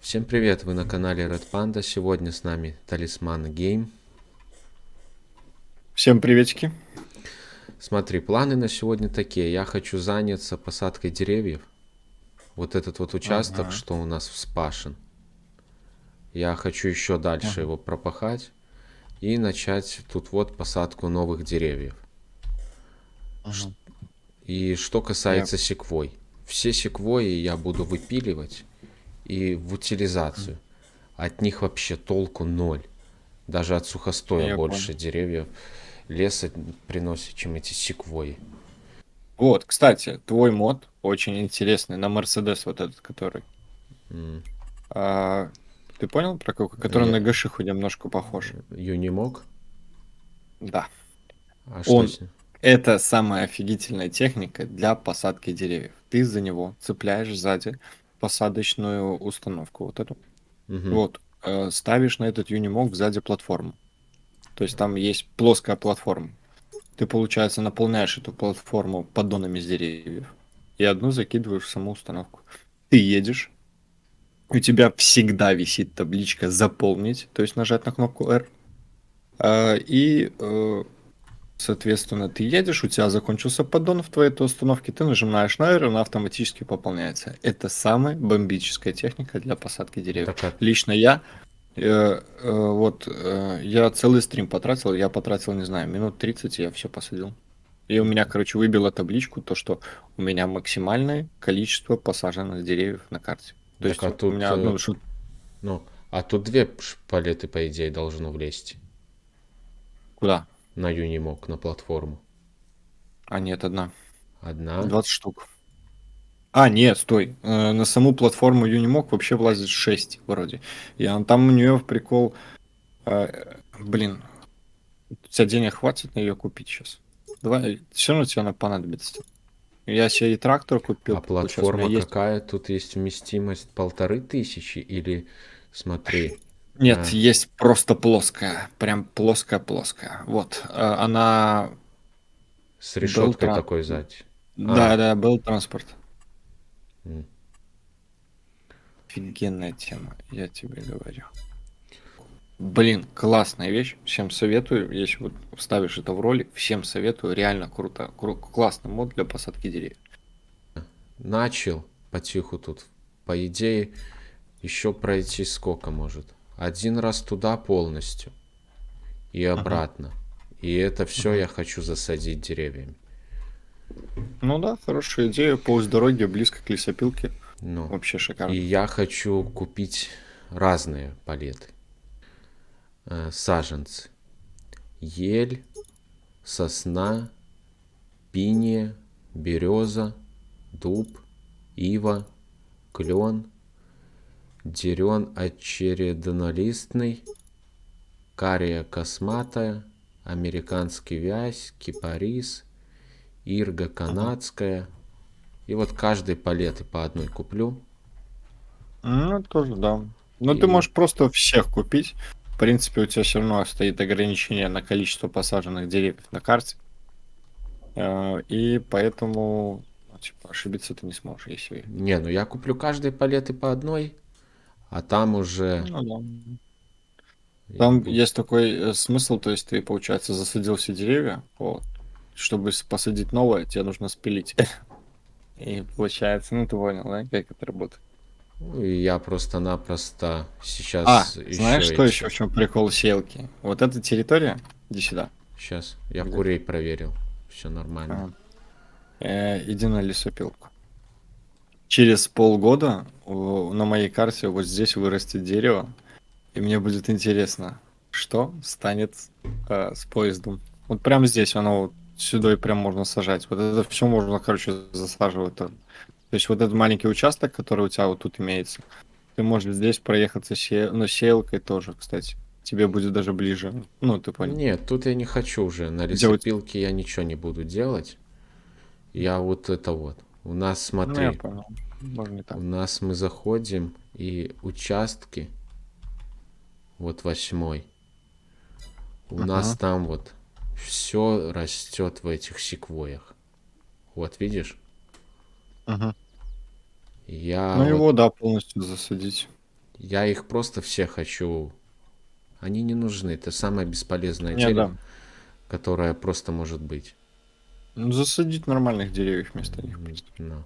Всем привет, вы на канале Red Panda. Сегодня с нами Талисман Гейм. Всем приветики. Смотри, планы на сегодня такие. Я хочу заняться посадкой деревьев. Вот этот вот участок, Ага, что у нас вспашен. Я хочу еще дальше ага, его пропахать и начать тут вот посадку новых деревьев. ага. И что Я, касается секвой. Все секвои я буду выпиливать и в м, утилизацию. От них вообще толку ноль. Даже от сухостоя я понял. больше деревьев леса приносит, чем эти секвои. Вот, кстати, твой мод очень интересный на Мерседес вот этот, который. А, ты понял про какой? Который Я... на Гашиху немножко похож. Юнимог? Да. А что Он с ним? это самая офигительная техника для посадки деревьев. Ты за него цепляешь сзади посадочную установку вот эту. Угу. Вот, ставишь на этот юнимог сзади платформу. То есть там есть плоская платформа. Ты, получается, наполняешь эту платформу поддонами с деревьев и одну закидываешь в саму установку. Ты едешь, у тебя всегда висит табличка «Заполнить», то есть нажать на кнопку R, соответственно, ты едешь, у тебя закончился поддон в твоей этой установке, ты нажимаешь на R, она автоматически пополняется. Это самая бомбическая техника для посадки деревьев. Так, Лично я целый стрим потратил, я потратил, не знаю, минут 30, и я все посадил. И у меня, короче, выбило табличку, то, что у меня максимальное количество посаженных деревьев на карте. То так есть а у тут, меня, ну, что, ну, а тут две палеты, по идее, должно влезть куда? на Юнимог, на платформу. А, нет, одна. Одна. 20 штук. А, нет, стой. На саму платформу Unimog вообще влазит 6 вроде. Там у нее прикол... блин, у тебя денег хватит на ее купить сейчас? Давай, все равно тебе она понадобится. Я себе и трактор А купил, получается, у меня платформа есть. какая? Тут есть вместимость 1500 или, смотри, Нет, а, есть просто плоская, прям плоская-плоская. Вот, она с был решеткой транс... такой сзади. Да, А, да, был транспорт. м. Офигенная тема, я тебе говорю. Блин, классная вещь, всем советую, если вот вставишь это в ролик, всем советую, реально круто, классный мод для посадки деревьев. Начал потиху тут. По идее, еще пройти сколько может? Один раз туда полностью и Мгм, обратно. И это все мгм. я хочу засадить деревьями. Ну да, хорошая идея, полдороги близко к лесопилке, Ну, вообще и шикарно. я хочу купить разные палеты. Саженцы. Ель, сосна, пиния, береза, дуб, ива, клен, дерен очереднолистный, кария косматая, американский вязь, кипарис, ирга Мгм. канадская. И вот каждой палеты по одной куплю. Ну, тоже да. Но ты И можешь просто всех купить. В принципе, у тебя все равно стоит ограничение на количество посаженных деревьев на карте. И поэтому, ну, типа, ошибиться ты не сможешь, если... не, ну я куплю каждой палеты по одной, а там уже Ну да. Там буду. есть такой смысл, то есть ты, получается, засадил все деревья, вот. Чтобы посадить новое, тебе нужно спилить. И получается, ну ты понял, да, как это работает. Ну, и я просто-напросто сейчас Знаешь, еще что еще эти. в чем прикол сеялки? Вот эта территория, иди сюда. Сейчас я Где ты? курей проверил. Все нормально. Ага. Иди на лесопилку. Через полгода на моей карте вот здесь вырастет дерево, и мне будет интересно, что станет с поездом. Вот прямо здесь оно вот сюда и прям можно сажать. Вот это все можно, короче, засаживать тоже. То есть вот этот маленький участок, который у тебя вот тут имеется, ты можешь здесь проехаться ну, сеялкой тоже, кстати. Тебе будет даже ближе. Ну, ты понял. Нет, тут я не хочу уже. На Где у тебя? лесопилке я ничего не буду делать. Я вот это вот. У нас, Ну, я смотри, понял. Можно и у так. нас мы заходим и участки, вот 8, у нас Ага, там вот все растет в этих секвоях. Вот видишь? ага. Я Ну, вот, его, да, полностью засадить. Я их просто все хочу. Они не нужны. Это самое бесполезное Не, дерево, да. которое просто может быть. Ну, засадить нормальных деревьев вместо них просто. Ну,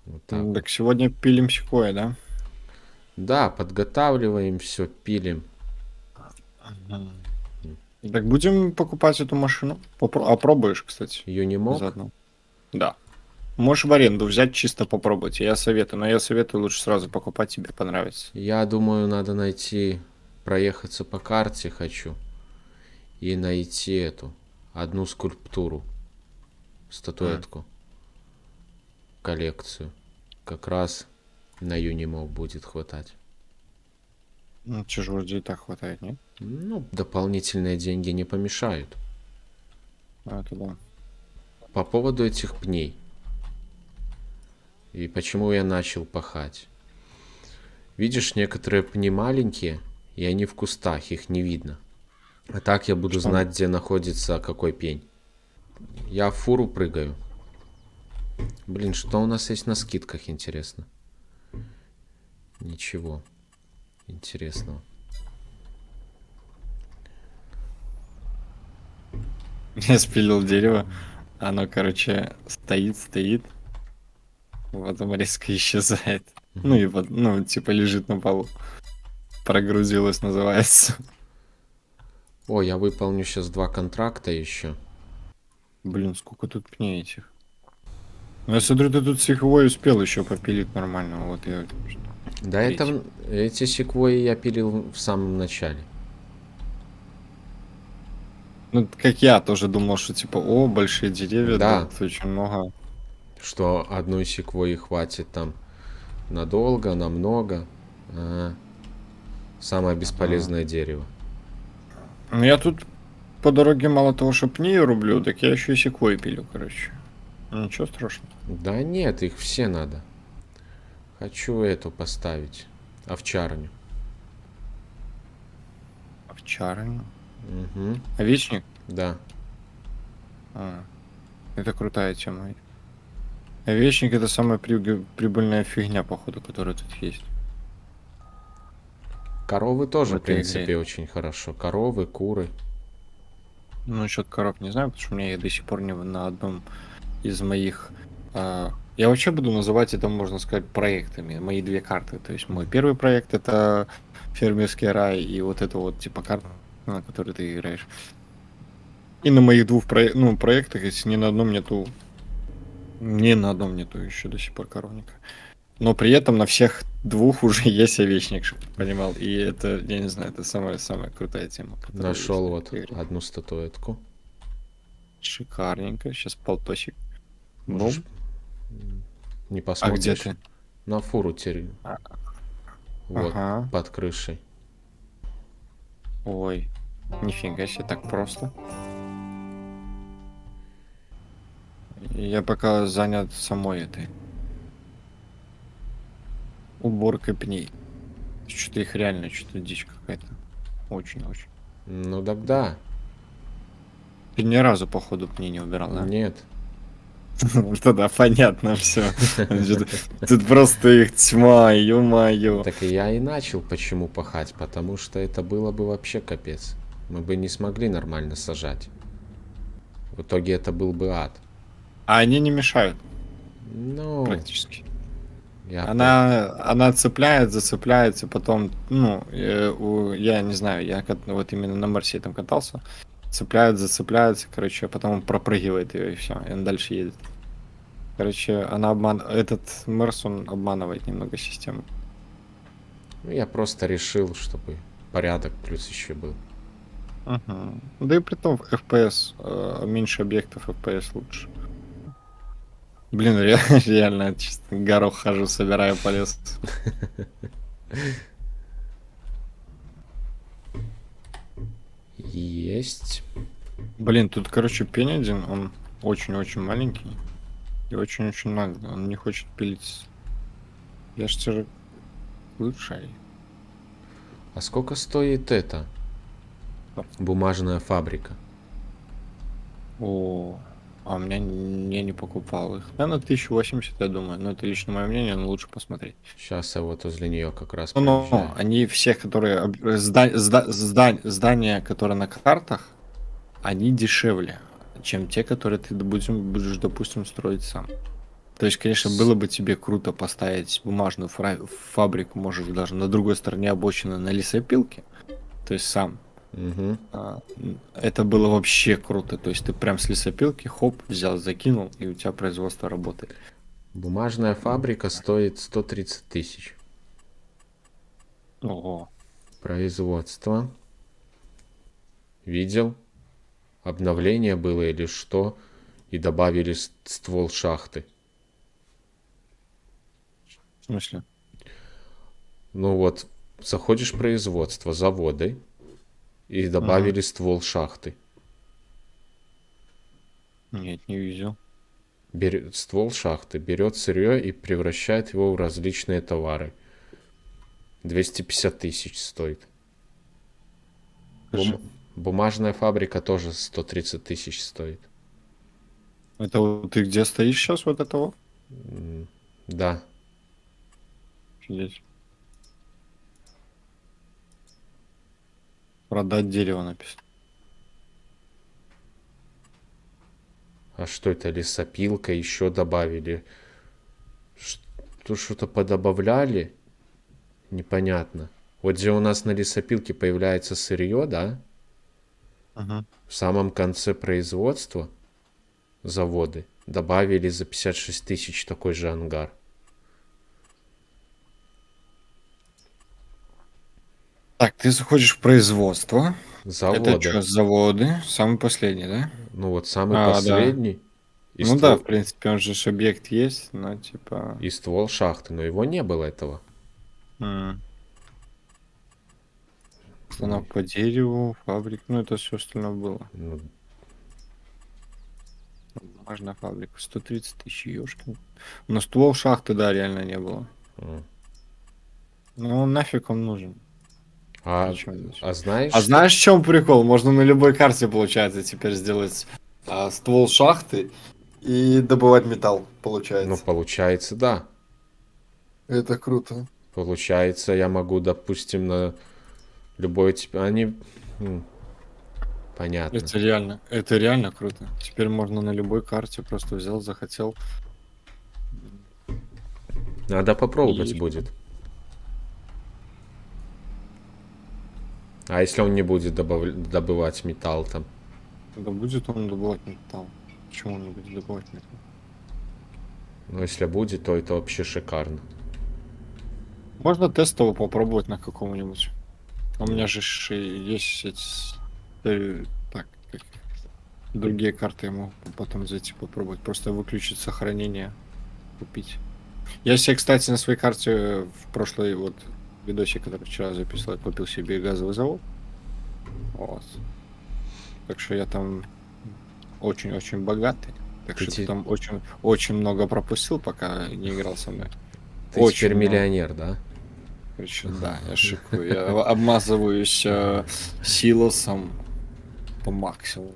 вот так вот. Так сегодня пилим секвойя, да? Да, подготавливаем все, пилим. Мгм. Так будем покупать эту машину? Опробуешь, кстати, Юнимог. заодно. Да. Можешь в аренду взять, чисто попробовать. Я советую, но я советую лучше сразу покупать, тебе понравится. Я думаю, надо найти, проехаться по карте хочу и найти эту одну скульптуру, М. статуэтку, коллекцию. Как раз на Юнимог будет хватать. Ну, чё ж вроде и так хватает, нет? Ну, дополнительные деньги не помешают. Это да. По поводу этих пней. И почему я начал пахать. Видишь, некоторые пни маленькие, и они в кустах, их не видно. А так я буду Что? знать, где находится какой пень. Я в фуру прыгаю. Блин, что у нас есть на скидках, интересно? Ничего интересного. Я спилил дерево, оно, короче, стоит, потом резко исчезает. Ну и вот, ну, типа лежит на полу. Прогрузилось, называется. О, я выполню сейчас 2 контракта еще. Блин, сколько тут пней этих. Ну, я смотрю, ты тут секвой успел еще попилить нормально. Вот я... Да, Третий. эти секвои я пилил в самом начале. Ну, как я тоже думал, что типа, о, большие деревья, да, Да, тут очень много. что одной секвойи хватит там надолго, намного. А, самое Ага. бесполезное дерево. Ну, я тут по дороге мало того, что пни рублю, так я еще и секвой пилю, короче. Ничего страшного. Да нет, их все надо. Хочу эту поставить. Овчарню. Овчарню. Угу, Овечник? да. А, это крутая тема. Овечник это самая прибыльная фигня, походу, которая тут есть Коровы в тоже, в этой игре. принципе, очень хорошо. Коровы, куры. Ну, насчет коров не знаю, потому что у меня их до сих пор не на одном из моих... я вообще буду называть это, можно сказать, проектами. Мои две карты. То есть мой первый проект это фермерский рай и вот это вот типа карта, на которой ты играешь. И на моих двух проектах, если ни на одном нету еще до сих пор коровника. Но при этом на всех двух уже есть овечник, чтобы ты понимал. И это, я не знаю, это самая-самая крутая тема, которая есть Нашел на вот этой игре. одну статуэтку. Шикарненько. Сейчас полтосик. Можешь Бум. не А где посмотришь? ты? На фуру теперь. А, Вот, Ага. под крышей. Ой. Нифига себе, так просто. Я пока занят самой этой уборкой пней. Что-то их реально, что-то дичь какая-то. Очень-очень. Ну тогда. Ты ни разу, походу, пней не убирал, да? Нет. Тогда понятно все. Тут просто их тьма, ё-моё. Так и я и начал почему пахать, потому что это было бы вообще капец. Мы бы не смогли нормально сажать. В итоге это был бы ад. А они не мешают Ну, практически. я по... Она цепляет, зацепляется, потом, ну, я не знаю, вот именно на Марсе там катался, цепляет, зацепляется, короче, а потом он пропрыгивает ее и все, и он дальше едет. Короче, этот Мерс, он обманывает немного систему. Ну, я просто решил, чтобы порядок плюс еще был. Мгм. Да и при том, FPS, меньше объектов, FPS лучше. Блин, реально, чисто горох хожу, собираю по лесу. Есть. Блин, тут, короче, пень один, он очень-очень маленький и очень-очень наглый. Он не хочет пилить. Я ж тебе лучший. А сколько стоит это? Что? Бумажная фабрика. О, А у меня я не покупал их. Да, на 1080, я думаю. Но это лично мое мнение, но лучше посмотреть. Сейчас я вот возле нее как раз Но проезжаю. они все, которые здания, которые на картах, они дешевле, чем те, которые ты будешь, допустим, строить сам. То есть, конечно, С- было бы тебе круто поставить бумажную фабрику, может, даже на другой стороне обочины на лесопилке, то есть сам. Мгм. Это было вообще круто. То есть ты прям с лесопилки, хоп, взял, закинул, и у тебя производство работает. Бумажная фабрика стоит 130 тысяч. Ого. Производство. Видел? Обновление было или что? И добавили ствол шахты. В смысле? Ну вот, заходишь в производство, заводы, и Ага. добавили ствол шахты. Нет, не видел. Ствол шахты берет сырье и превращает его в различные товары. 250 тысяч стоит. Скажи. Бумажная фабрика тоже 130 тысяч стоит. Это вот ты где стоишь сейчас, вот этого? Да. Офигеть. Продать дерево написано. А что это, лесопилка еще добавили? Тут что-то подобавляли? Непонятно. Вот где у нас на лесопилке появляется сырье, да? Ага. В самом конце производства заводы добавили за 56 тысяч такой же ангар. Так, ты заходишь в производство. Это Заводы. что, заводы? Самый последний, да? Ну вот самый А, да. последний и Ну да, ствол, в принципе, он же ж объект есть, но типа... и ствол шахты, но его не было этого. м, Ой, станок по дереву, фабрик, ну это все остальное было. ну, Бумажная фабрика, 130 тысяч, ёшкин. Но ствол шахты, да, реально не было. а. Ну нафиг он нужен? А, Зачем здесь? а знаешь А что? знаешь, в чем прикол? Можно на любой карте, получается, теперь сделать ствол шахты и добывать металл, Ну, получается. получается, да. Это круто. Получается, я могу, допустим, на любой тип... Они... Понятно. Это реально круто. Теперь можно на любой карте просто взял, захотел. Надо попробовать И будет. А если он не будет добывать металл там? да будет он добывать металл. Почему он не будет добывать металл? Ну, если будет, то это вообще шикарно. Можно тестово попробовать на каком-нибудь. У меня Ну, же есть эти... Так, как их? Другие карты я могу потом зайти попробовать. Просто выключить сохранение, купить. Я себе, кстати, на своей карте в прошлый вот видосик, который вчера записывал, я купил себе газовый завод. Вот. Так что я там очень-очень богатый. Так ты, что ты те- там очень много пропустил, пока не играл со мной. ты теперь Очень много. миллионер, да? Короче, да, я шикую. Я обмазываюсь силосом по максимуму.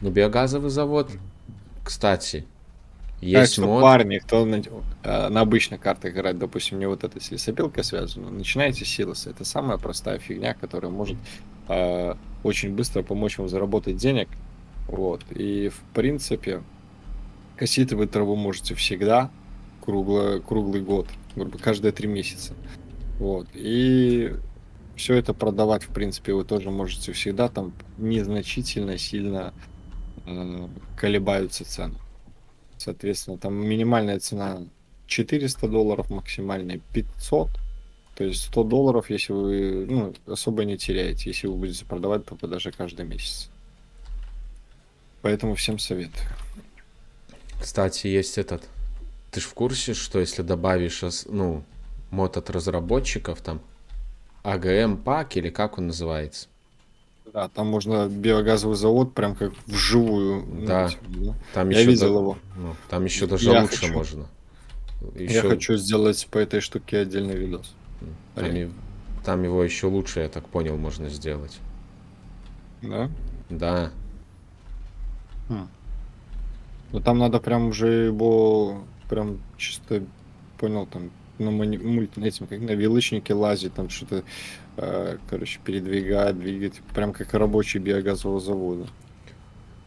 Ну, биогазовый завод, кстати, Так есть что, мод. парни, кто на обычных картах играет, допустим, не вот этой с лесопилкой связано, начинайте с силоса. Это самая простая фигня, которая может э, очень быстро помочь вам заработать денег. Вот. И, в принципе, косить вы траву можете всегда, круглый год, грубо говоря, каждые 3 месяца. Вот. И все это продавать, в принципе, вы тоже можете всегда, там незначительно сильно колебаются цены. Соответственно, там минимальная цена $400, максимальная 500. То есть $100, если вы особо не теряете, если вы будете продавать только даже каждый месяц. Поэтому всем советую. Кстати, есть этот. Ты ж в курсе, что если добавишь, ну, мод от разработчиков, там, АГМ пак или как он называется? Да, там можно биогазовый завод прям как вживую. Ну, Да, типа, да. там Я еще, видел его. ну, там еще даже Я лучше хочу, можно. я Еще хочу сделать по этой штуке отдельный видос. там, Реально. там его еще лучше, я так понял, можно сделать. Да? Да, Хм. Ну там надо прям уже его прям чисто понял там на этим как на вилочнике лазить, там что-то, короче, передвигать, двигать, прям как рабочий биогазового завода.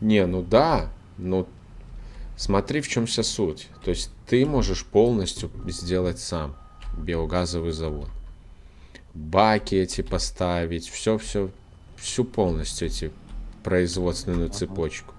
Не, ну да, но смотри, в чем вся суть. То есть ты можешь полностью сделать сам биогазовый завод. Баки эти поставить, всю полностью эти производственную Ага. цепочку.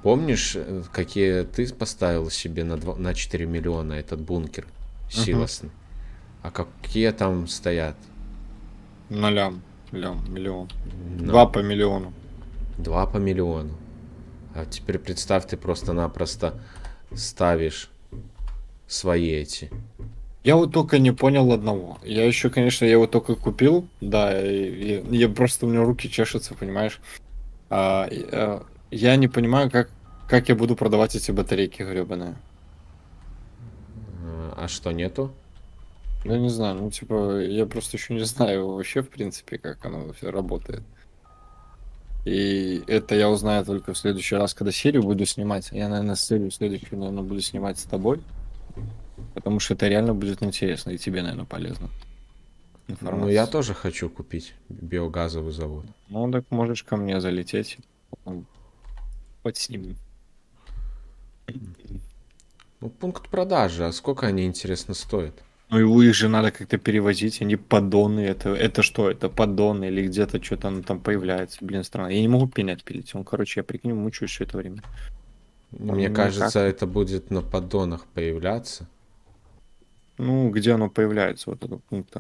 Помнишь, какие ты поставил себе на 4 миллиона этот бункер Мгм. силосный? А какие там стоят? На лям, миллион. На 2 по миллиону. 2 по миллиону. А теперь представь, ты просто-напросто ставишь свои эти. Я вот только не понял одного. Я еще, конечно, я его только купил, да, и я просто у меня руки чешутся, понимаешь? Я не понимаю, как я буду продавать эти батарейки гребаные. А что, нету? Я не знаю, ну типа, я просто еще не знаю вообще, в принципе, как оно все работает. И это я узнаю только в следующий раз, когда серию буду снимать. Я, наверное, серию следующую, наверное, буду снимать с тобой, потому что это реально будет интересно, и тебе, наверное, полезно. Ну, я Информация. тоже хочу купить биогазовый завод. Ну, так можешь ко мне залететь, потом подснимем. Ну, пункт продажи, а сколько они, интересно, стоят? Ну, его их же надо как-то перевозить, они поддоны, это что, это поддоны или где-то что-то оно там появляется, блин, странно. Я не могу пень отпилить, он, короче, я прикинь, мучаюсь все это время. Мне Там никак. кажется, это будет на поддонах появляться. Ну, где оно появляется, вот этот пункт?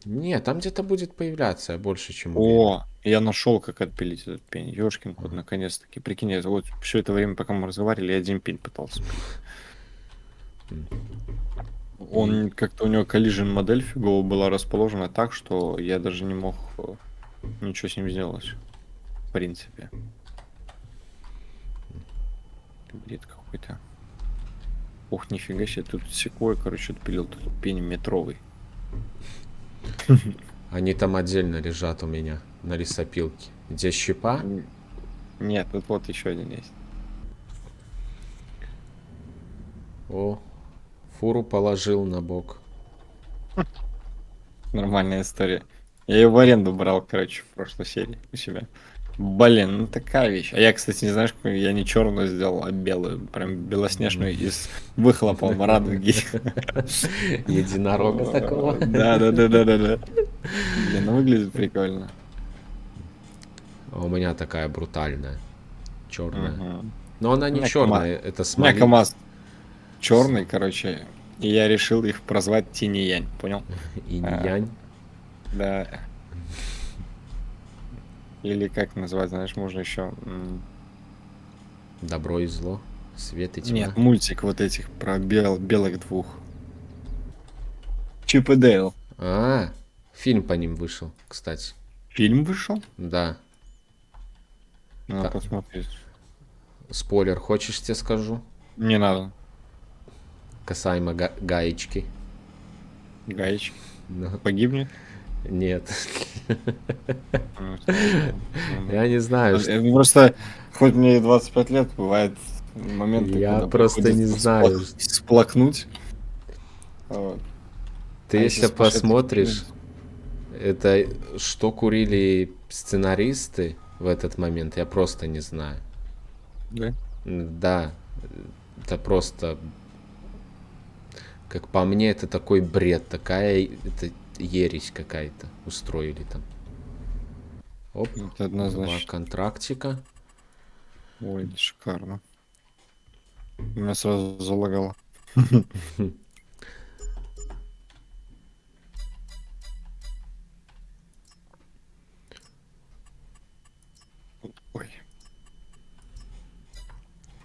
Нет, там где-то будет появляться, я больше чем уверен. О, я нашел, как отпилить этот пень. Ёшкин кот, наконец-таки. Прикинь, я вот все это время, пока мы разговаривали, я один пень пытался пилить. И Он как-то у него collision модель фигово была расположена так, что я даже не мог ничего с ним сделать. В принципе. Бред какой-то. Ух, нифига себе, тут секвой, короче, отпилил. Тут пень метровый. они там отдельно лежат у меня на лесопилке. Где щепа? Нет, тут вот еще один есть. О, фуру положил на бок. Нормальная история. Я ее в аренду брал, короче, в прошлой серии у себя. Блин, ну такая вещь. А я, кстати, не знаешь, какую я не черную сделал, а белую. Прям белоснежную из выхлопом радуги. Единорога такого. Да, да, да, да, да, да. Блин, ну выглядит прикольно. А у меня такая брутальная, черная. Мгм. Но она У не меня КамАЗ, черная, это у меня смоли. КамАЗ черный, короче, и я решил их прозвать Тинь-Янь, понял? И не А, янь. да. Или как назвать, знаешь, можно еще. Добро и зло. Свет и Нет, тьма. мультик вот этих про белых двух. Чип и Дейл. А, фильм по ним вышел, кстати. Фильм вышел? Да. Надо Та- посмотреть. Спойлер, хочешь, тебе скажу? Не надо. Касаемо гаечки. Гаечки. Ну, Погибнет? нет. Ну, слава богу. Я не знаю, Просто, хоть мне и 25 лет, бывают моменты, я когда просто не приходится знаю. сплакнуть. Вот. Ты А если если смотреть посмотришь, фильм, это что курили сценаристы в этот момент, я просто не знаю. да? Да, это просто, как по мне, это такой бред, такая это ересь какая-то устроили там. Оп, Это 2 однозначно. контрактика. Ой, шикарно. У меня сразу залагало.